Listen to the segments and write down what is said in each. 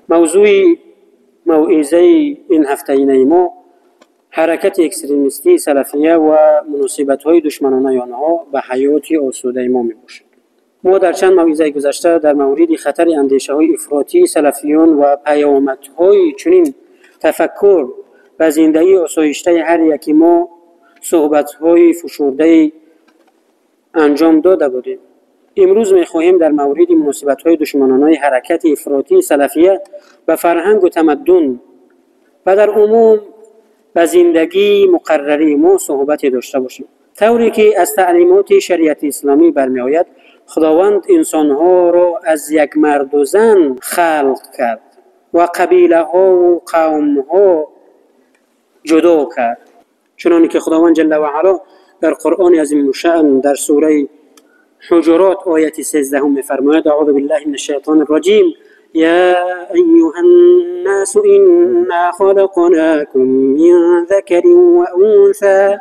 موضوع موعظه این هفته ما حرکت اکستریمیستی سلفیه و مناسبت‌های دشمنانه آنها به حیات آسوده ما میباشد. ما در چند موعظه گذشته در مورد خطر اندیشه‌های افراطی سلفیون و پیامدهای چنین تفکر و زندگی آسایشته هر یکی ما صحبت‌های فشرده انجام داده بودیم. امروز می‌خواهیم در مورد مناسبت‌های دشمنانه حرکت افراطی سلفیه و فرهنگ و تمدن و در عموم و زندگی مقرری ما صحبت داشته باشیم. طوری که از تعلیمات شریعت اسلامی برمی‌آید خداوند انسان‌ها را از یک مرد و زن خلق کرد و قبیله‌ها و قوم‌ها جدا کرد. چنانکه که خداوند جل و علا در قرآن عظیم شأن در سوره حجرات آیت 13 می‌فرماید: اعوذ بالله من الشیطان الرجیم یا ایها الناس انا خلقناكم من ذکر و انثى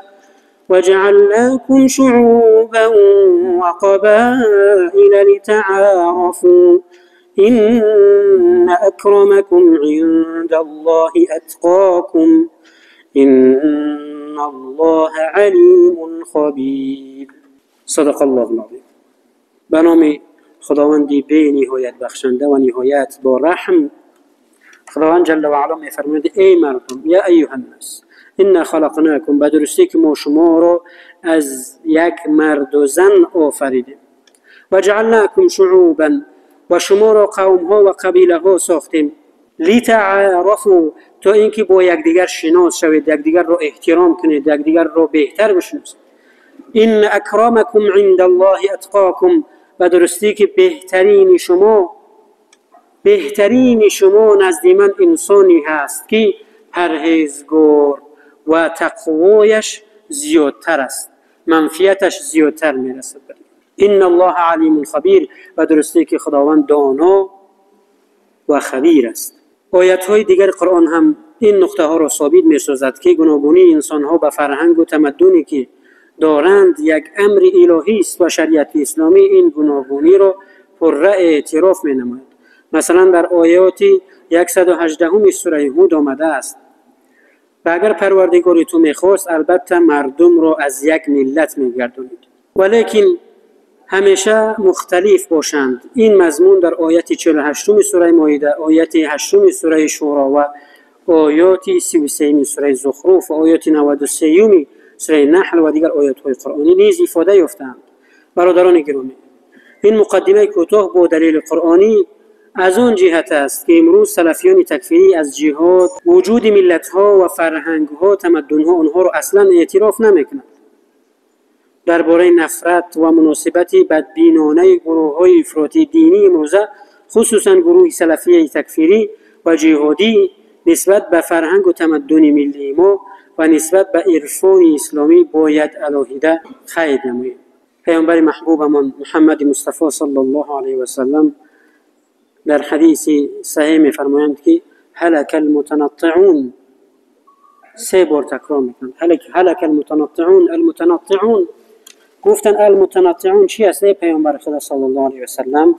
وجعلناكم شعوبا وقبائل لتعارفوا ان اکرمکم عند الله اتقاکم ان الله علیم خبیر. صدق الله العظیم. به نام خداوندی بی نهایت بخشنده و نهایت با رحم. خداوند جل و علا می‌فرماید: ای مردم، یا ایها الناس انا خلقناکم، به درستی که ما شما را از یک مرد و زن آفریدیم، و جعلناکم شعوبا، و شما را قوم ها و قبیله ها ساختیم، لتعارفوا، تا اینکه با یکدیگر شناس شوید، یکدیگر را احترام کنید، یکدیگر را بهتر بشناسید. ان اکرمکم عند الله اتقاکم، و درستی که بهترین شما نزد من انسانی هست که پرهیزگار و تقوایش زیادتر است، منفیتش زیادتر میرسد. ان الله علیم خبیر، و درستی که خداوند دانا و خبیر است. آیات های دیگر قرآن هم این نقطه ها را ثابت می‌سازد که گوناگونی انسان ها به فرهنگ و تمدنی که دارند یک امر الهی است و شریعت اسلامی این گوناگونی را پرره اعتراف می‌نماید. مثلا در آیات 118 سوره هود آمده است: و اگر پروردگار تو می‌خواست البته مردم را از یک ملت می‌گردانید، ولیکن همیشه مختلف باشند. این مضمون در آیت 48 سوره مائده، آیت 8 سوره شورا و آیات 33 سوره زخرف و آیات 93 سوره نحل و دیگر آیات‌های قرآنی نیز افاده یافتند. برادران گرامی، این مقدمه کوتاه با دلیل قرآنی از آن جهت است که امروز سلفیان تکفیری از جهاد وجود ملت‌ها و فرهنگ‌ها، تمدن‌ها آنها را اصلاً اعتراف نمی‌کنند. درباره نفرت و مناسبت بدبینانه گروه‌های افراطی دینی امروزه، خصوصاً گروه سلفی تکفیری و جهادی، نسبت به فرهنگ و تمدن ملی ما و نسبت به عرفان اسلامی باید علیحده خیر نماییم. پیامبر محبوبمان محمد مصطفی صلی الله علیه و سلم در حدیث صحیح می‌فرمایند که هلك المتنطعون، 3 بار تکرار می‌کنند: هلك المتنطعون. المتنطعون گفتن المتنطعون چی است؟ پیامبر خدا صلی الله علیه و سلم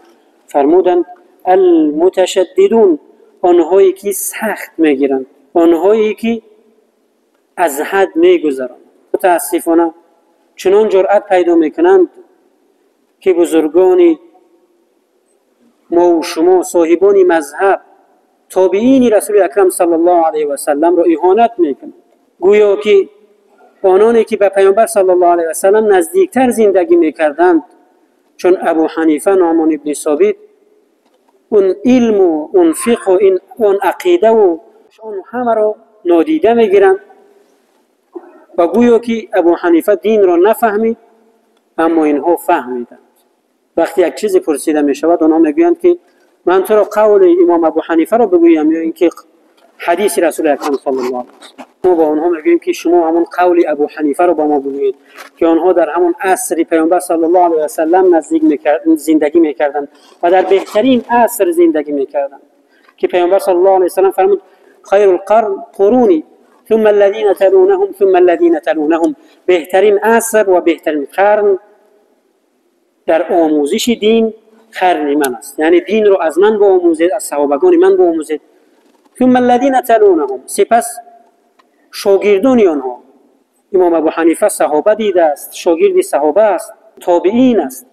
فرمودند: المتشددون، آنهایی که سخت میگیرند، آنهایی که از حد میگذرند. متاسفانه چنان جرأت پیدا میکنند که بزرگان ما و شما، صاحبان مذهب، تابعین رسول اکرم صلی الله علیه و سلم را اهانت میکنند، گویا که آنانی که به پیامبر صلی الله علیه و سلم نزدیکتر زندگی میکردند، چون ابو حنیفه نعمان ابن ثابت، اون علم و اون فقه و اون عقیده و اون همه را نادیده میگیرند و گویا که ابو حنیفه دین را نفهمید اما اینها فهمیدند. وقتی یک چیزی پرسیده می شود آنها میگویند که من تو را قول امام ابو حنیفه را بگویم یا اینکه حدیث رسول اکرم صلی الله علیه و سلم. ما با آنها میگوییم که شما همون قول ابو حنیفه را با ما بگویید که آنها در همون عصر پیامبر صلی الله علیه و سلم زندگی میکردند و در بهترین عصر زندگی میکردند که پیامبر صلی الله علیه و سلم فرمود: خیر القرن قرونی ثم الذين تلونهم ثم الذين تلونهم. بهترین عصر و بهترین قرن در آموزش دین قرن من است، یعنی دین رو از من بیاموزید، از صحابگان من بیاموزید. ثم الذین تلونهم، سپس شاگردان آنها. امام ابو حنیفه صحابه دیده است، شاگرد صحابه است، تابعین است،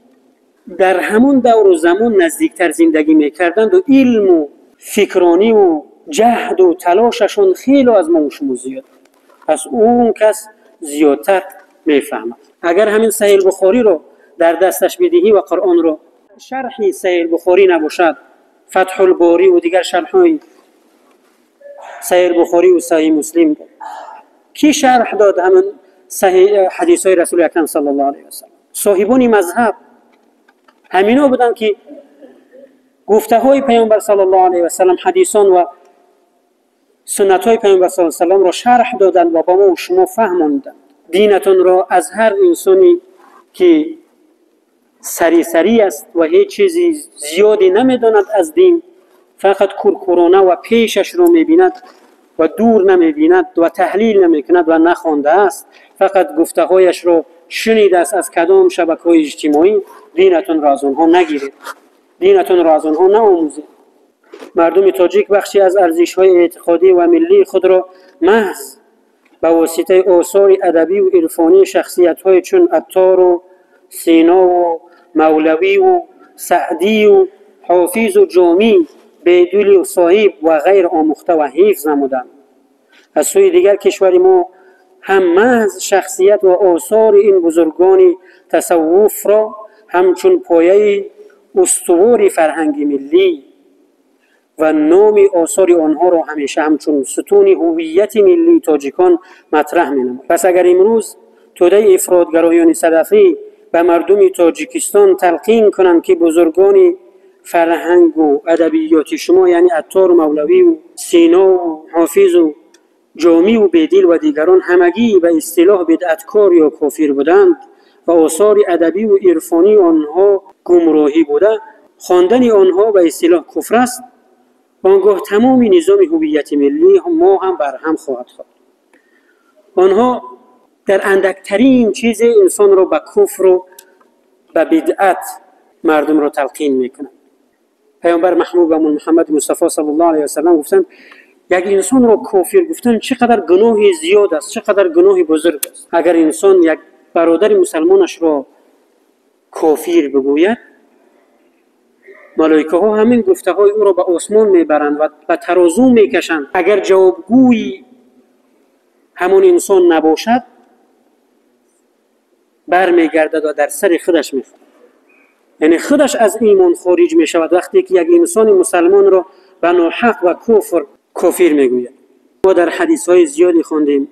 در همون دور و زمان نزدیکتر زندگی میکردند و علم و فکرانی و جهد و تلاششون خیلی از ما و شما زیاد، پس اون کس زیادتر میفهمد. اگر همین صحیح بخاری رو در دستش بدهی و قرآن رو، شرحی صحیح بخاری نباشد، فتح الباری و دیگر شرح‌های صحیح بخاری و صحیح مسلم کی شرح داد همین صحیح حدیث های رسول اکرم صلی الله علیه و سلم؟ صاحبان مذهب همینا بودن که گفته های پیامبر صلی الله علیه و سلم، حدیثان و سنت های پیامبر صلی الله علیه و سلم را شرح دادن و با ما و شما فهموندن. دینتون را از هر انسانی که سری است و هیچ چیزی زیادی نمیداند از دین، فقط کورکورانه و پیشش رو میبیند و دور نمیبیند و تحلیل نمیکند و نخوانده است، فقط گفته هایش رو شنیده است از کدام شبکه‌های اجتماعی، دینتون را از آنها نگیرید، دینتون را از آنها نآموزید. مردم تاجیک بخشی از ارزش‌های اعتقادی و ملی خود را محض به واسطه آثار ادبی و عرفانی شخصیت‌های چون عطار و سینا و مولوی و سعدی و حافظ و جامی، بیدولی و صاحب و غیر آموخته و حفظ نمودند. از سوی دیگر کشور ما هم محض شخصیت و آثار این بزرگان تصوف را همچون پایه استوار فرهنگ ملی و نام آثار آنها را همیشه همچون ستون هویت ملی تاجیکان مطرح می‌نماید. پس اگر امروز توده افراطگرایان صدفی به مردم تاجیکستان تلقین کنند که بزرگان فرهنگ و ادبیات شما، یعنی عطار و مولوی و سینا و حافظ و جامی و بیدل و دیگران همگی به اصطلاح بدعتکار یا کافر بودند و آثار ادبی و عرفانی آنها گمراهی بوده، خواندن آنها به اصطلاح کفر است، آنگاه تمام نظام هویت ملی ما هم برهم خواهد خورد. آنها در اندکترین چیز انسان را به کفر و به بدعت مردم را تلقین میکنند. پیامبر محبوبمون محمد مصطفی صلی الله علیه و سلم گفتند یک انسان را کافر گفتن چقدر گناه زیاد است، چقدر گناه بزرگ است. اگر انسان یک برادر مسلمانش را کافر بگوید، ملائکه ها همین گفته های او را به آسمان میبرند و به ترازو میکشند. اگر جوابگوی همون انسان نباشد، برمیگردد و در سر خودش میخورد، یعنی خودش از ایمان خارج میشود وقتی که یک انسان مسلمان را به ناحق و کافر میگوید. ما در حدیث های زیادی خواندیم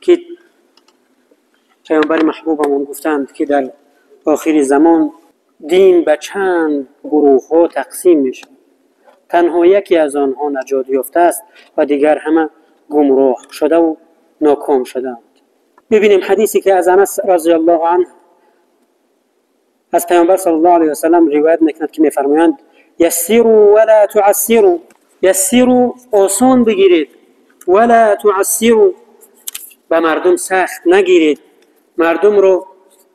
که پیامبر محبوبمون گفتند که در آخر زمان دین به چند گروه ها تقسیم میشه، تنها یکی از آنها نجات یافته است و دیگر همه گمراه شده و ناکام شدند. ببینیم حدیثی که از انس رضی الله عنه از پیامبر صلی الله علیه و سلم روایت میکند که میفرمایند یسروا ولا تعسروا، یسروا آسان بگیرید، ولا تعسروا به مردم سخت نگیرید، مردم رو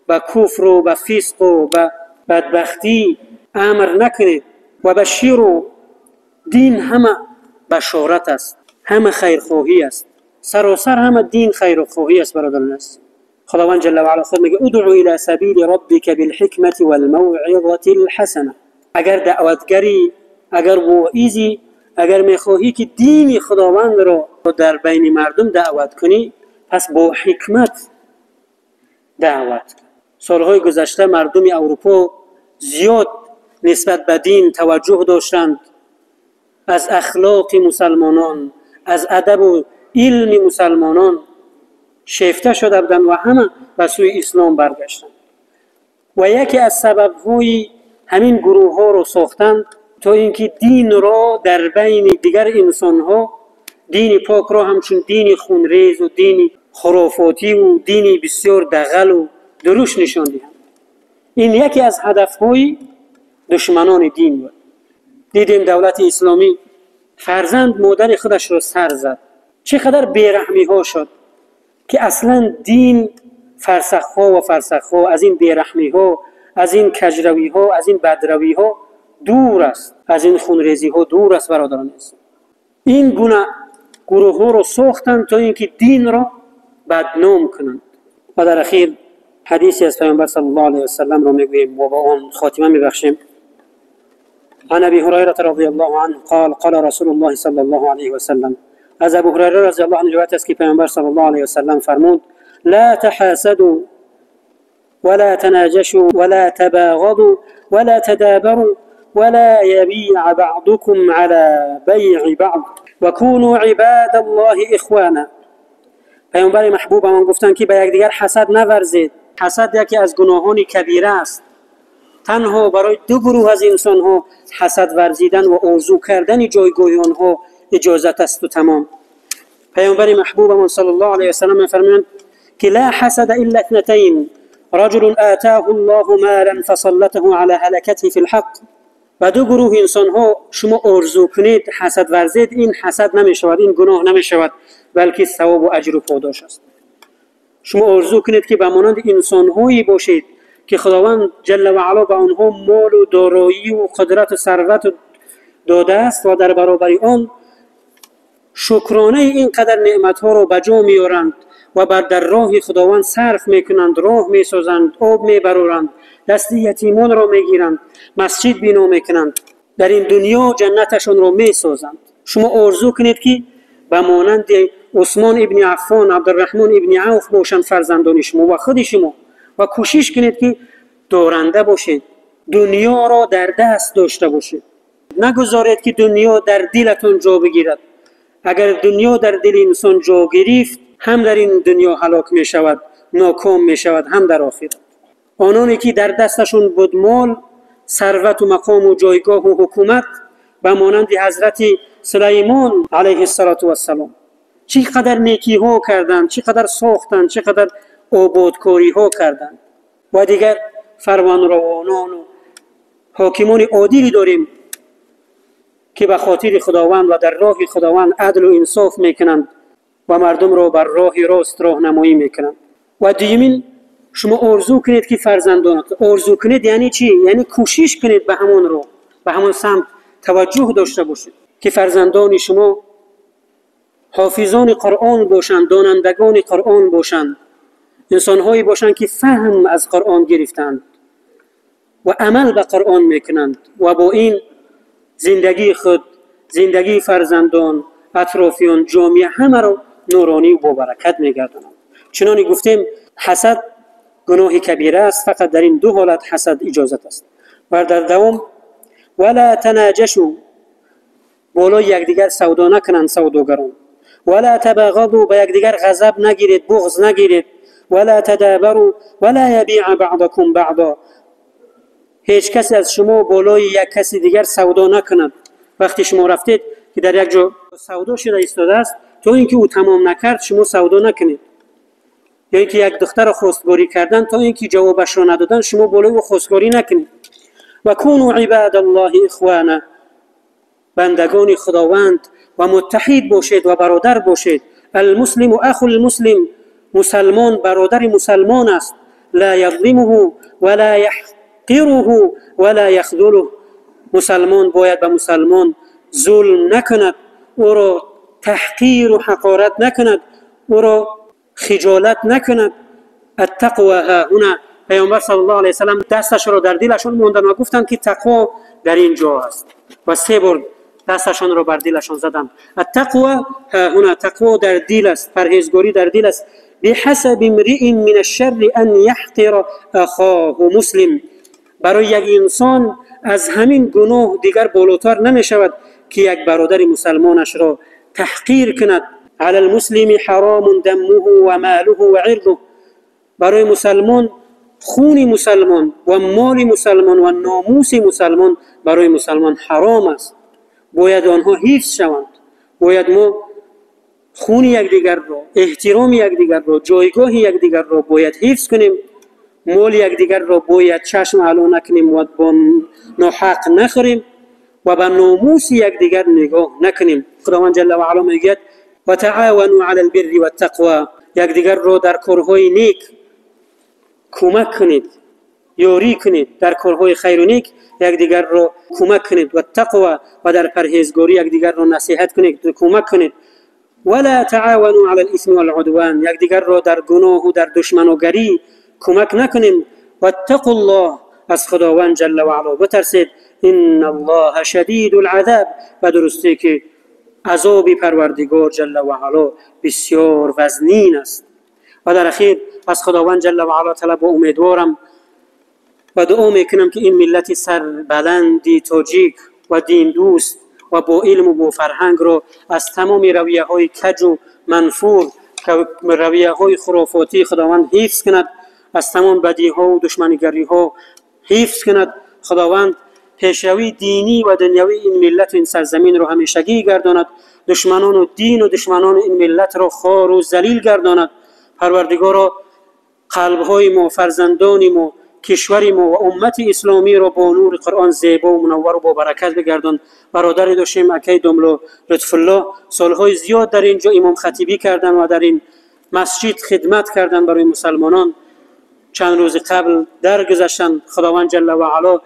به کفر و به فسق و به بدبختی امر نکنید. و بشیروا، دین همه بشارت است، همه خیرخواهی است، سراسر همه دین خیرخواهی است برادران است. خداوند جل و علا خود میگه ادعو الى سبیل ربک بالحکمة والموعظة الحسنه. اگر دعوتگری، اگر واعظی، اگر میخواهی که دین خداوند را در بین مردم دعوت کنی، پس با حکمت دعوت. سالهای گذشته مردم اروپا زیاد نسبت به دین توجه داشتند، از اخلاق مسلمانان، از ادب و علم مسلمانان شیفته شده بودند و همه به سوی اسلام برگشتند. و یکی از سبب‌های همین گروه ها رو ساختند تا اینکه دین را در بین دیگر انسان‌ها، دین پاک را همچون دین خونریز و دین خرافاتی و دین بسیار دغل و دروش نشان دهند. این یکی از هدف‌های دشمنان دین بود. دیدیم دولت اسلامی فرزند مادر خودش را سر زد، چقدر بیرحمی ها شد که اصلا دین فرسخ ها و فرسخ ها از این بیرحمی ها، از این کجروی ها، از این بدروی ها دور است، از این خونریزی ها دور است برادران اسلام. این گروه ها رو ساختند تا اینکه دین را بدنام کنند. و در اخیر حدیثی از پیامبر صلی الله علیه و سلم رو میگوییم و با آن خاتمه میبخشیم. عن ابی هریره رضی الله عنه قال قال رسول الله صلی الله علیه و سلم، از ابو هریره رضی الله عنه روایت است که پیامبر صلی الله علیه و سلم فرمود: لا تحاسدوا ولا تناجشوا ولا تباغضوا ولا تدابروا ولا يبيع بعضكم على بيع بعض وكونوا عباد الله اخوانا. پیامبر محبوب من گفتند که به یکدیگر حسد نورزید. حسد یکی از گناهان کبیره است. تنها برای دو گروه از انسان ها حسد ورزیدن و آرزو کردن جایگاه آنها اجازت است و تمام. پیامبر محبوب من صلی الله علیه و سلم می‌فرمایند که لا حسد الا اثنتين، رجل آتاه الله مالا فسلطه على هلكته في الحق. و دو گروه انسان ها شما آرزو کنید حسد ورزید، این حسد نمی شود، این گناه نمی شود، بلکه ثواب و اجر و پاداش است. شما آرزو کنید که به مانند انسان هایی باشید که خداوند جل و علا به آنها مال و دارایی و قدرت و ثروت داده است و در برابر آن شکرانه اینقدر نعمت ها را به جا میارند و در راه خداوند صرف میکنند، راه میسازند، آب میبرورند، دست یتیمان را میگیرند، مسجد بنا میکنند، در این دنیا جنتشان را میسازند. شما آرزو کنید که به مانند عثمان ابن عفان، عبدالرحمن ابن عوف باشند فرزندان شما و خود شما، و کوشش کنید که دارنده باشید، دنیا را در دست داشته باشید. نگذارید که دنیا در دلتون جا بگیرد. اگر دنیا در دل انسان جا گرفت، هم در این دنیا هلاک می شود، ناکام می شود، هم در آخرت. آنانی که در دستشون بود مال، ثروت و مقام و جایگاه و حکومت، به مانند حضرت سلیمان علیه السلام، چقدر نیکی ها کردند، چقدر ساختند، چقدر آبادکاری ها کردند. و دیگر فرمانروانان و حاکمان عادلی داریم که به خاطر خداوند و در راه خداوند عدل و انصاف میکنند و مردم را بر راه راست راهنمایی میکنند. و دیمین شما آرزو کنید که فرزندانتون، آرزو کنید یعنی چی؟ یعنی کوشش کنید به همون رو، به همون سمت توجه داشته باشید که فرزندان شما حافظان قرآن باشند، دانندگان قرآن باشند، انسان‌هایی باشند که فهم از قرآن گرفتند و عمل به قرآن میکنند و با این زندگی خود، زندگی فرزندان، اطرافیان، جامعه همه رو نورانی و با برکت میگردانند. چنانکه گفتیم حسد گناه کبیره است، فقط در این دو حالت حسد اجازت است. و در دوم ولا تناجشوا، بالا یکدیگر سودا نکنند سوداگران. ولا تباغضوا، به یکدیگر غضب نگیرید، بغض نگیرید. ولا تدابروا ولا يبيع بعضكم بعضا، هیچ کسی از شما بالای یک کسی دیگر سودا نکند. وقتی شما رفتید که در یک جا سودا شده ایستاده است، تا اینکه او تمام نکرد شما سودا نکنید. یا اینکه یک دختر را خواستگاری کردن، تا اینکه جوابش را ندادن شما بالای او خواستگاری نکنید. و کونوا عباد الله اخوانا، بندگان خداوند و متحد باشید و برادر باشید. المسلم اخو المسلم، مسلمان برادر مسلمان است. لا یظلمه ولا یحقره ولا یخذله، مسلمان باید به مسلمان ظلم نکند، او را تحقیر و حقارت نکند، او را خجالت نکند. التقوى ها هنا، پیامبر صلی الله علیه و سلم دستش را در دلشان ماندن و گفتند که تقوا در اینجا است و 3 بار دستشان را بر دلشان زدند. التقوى ها هنا، تقوا در دل است، پرهیزگاری در دل است. بحسب امرئ من الشر ان يحقر اخاه مسلم، برای یک انسان از همین گناه دیگر بالاتر نمی شود که یک برادر مسلمانش را تحقیر کند. علی المسلم حرام دمه و ماله و عرضه، برای مسلمان خون مسلمان و مال مسلمان و ناموس مسلمان برای مسلمان حرام است، باید آنها حفظ شوند. باید ما خون یکدیگر را، احترام یکدیگر را، جایگاه یکدیگر را باید حفظ کنیم. مال یکدیگر را باید چشم علو نکنیم و با ناحق نخوریم و به ناموس یکدیگر نگاه نکنیم. خداوند جل و علا میگوید و تعاونوا علی البر والتقوى، یکدیگر را در کارهای نیک کمک کنید یاری کنید، در کارهای خیر و نیک یکدیگر را کمک کنید و تقوا و در پرهیزگاری یکدیگر را نصیحت کنید و کمک کنید. ولا تعاونوا على الاثم والعدوان، یکدیگر را در گناه و در دشمنوگری کمک نکنید. واتقوا الله، از خداوند جل و علا بترسید. ان الله شدید العذاب، و درسته که عذاب پروردگار جل و علا بسیار وزنین است. و در اخیر از خداوند جل و علا طلب و امیدوارم و دعا میکنم که این ملت سربلندی تاجیک و دین دوست و با علم و با فرهنگ رو از تمام رویه های کج و منفور که رویه های خرافاتی خداوند حفظ کند، از تمام بدی ها و دشمنیگری ها حفظ کند. خداوند پیشروی دینی و دنیوی این ملت و این سرزمین رو همیشگی گرداند، دشمنان و دین و دشمنان این ملت رو خوار و ذلیل گرداند. پروردگارا قلب‌های ما، فرزندان ما، کشور ما و امت اسلامی را با نور قرآن زیبا و منور و با برکت بگردان. برادر داشتیم اکی دملو لطف الله سالهای زیاد در اینجا امام خطیبی کردن و در این مسجد خدمت کردن برای مسلمانان. چند روز قبل درگذشتن. خداوند جل و علا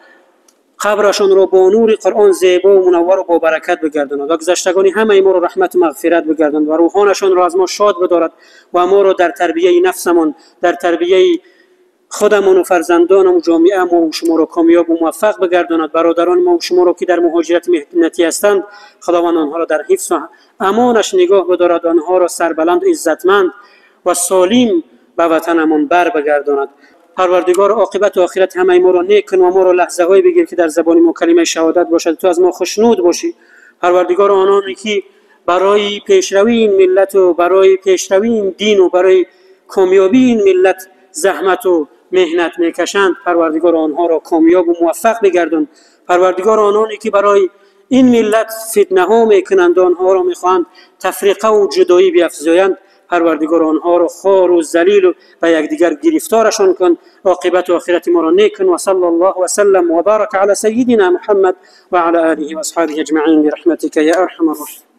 قبرشون رو با نور قرآن زیبا و منور و با برکت بگرداند و گذشتگان همه ما رو رحمت و مغفرت بگرداند و روحانشون رو از ما شاد بدارد و ما رو در تربیه نفسمون، در تربیه خودمون و فرزندانم و جامعه ما و شما رو کامیاب و موفق بگرداند. برادران ما و شما رو که در مهاجرت مهنتی هستند، خداوند آنها را در حفظ و امانش نگاه بدارد، آنها را سربلند و عزتمند و سالم به وطنمون بر بگرداند. پروردگار عاقبت و آخرت همه ما را نیک کن و ما را لحظه های بگیر که در زبان ما کلمه شهادت باشد، تو از ما خوشنود باشی. پروردگار آنانی که برای پیشروی این ملت و برای پیشروی این دین و برای کامیابی این ملت زحمت و مهنت میکشند، پروردگار آنها را کامیاب و موفق بگردان. پروردگار آنانی که برای این ملت فتنه ها میکنند، آنها را میخواهند تفریقه و جدایی بیفزایند، پروردگار آنها را خوار و ذلیل و یکدیگر گرفتارشان کن. عاقبت و آخرت ما را نیک کن. و صلی الله و سلم و بارک علی سیدنا محمد و علی آله و اصحابه اجمعین برحمتک یا ارحم الراحمین.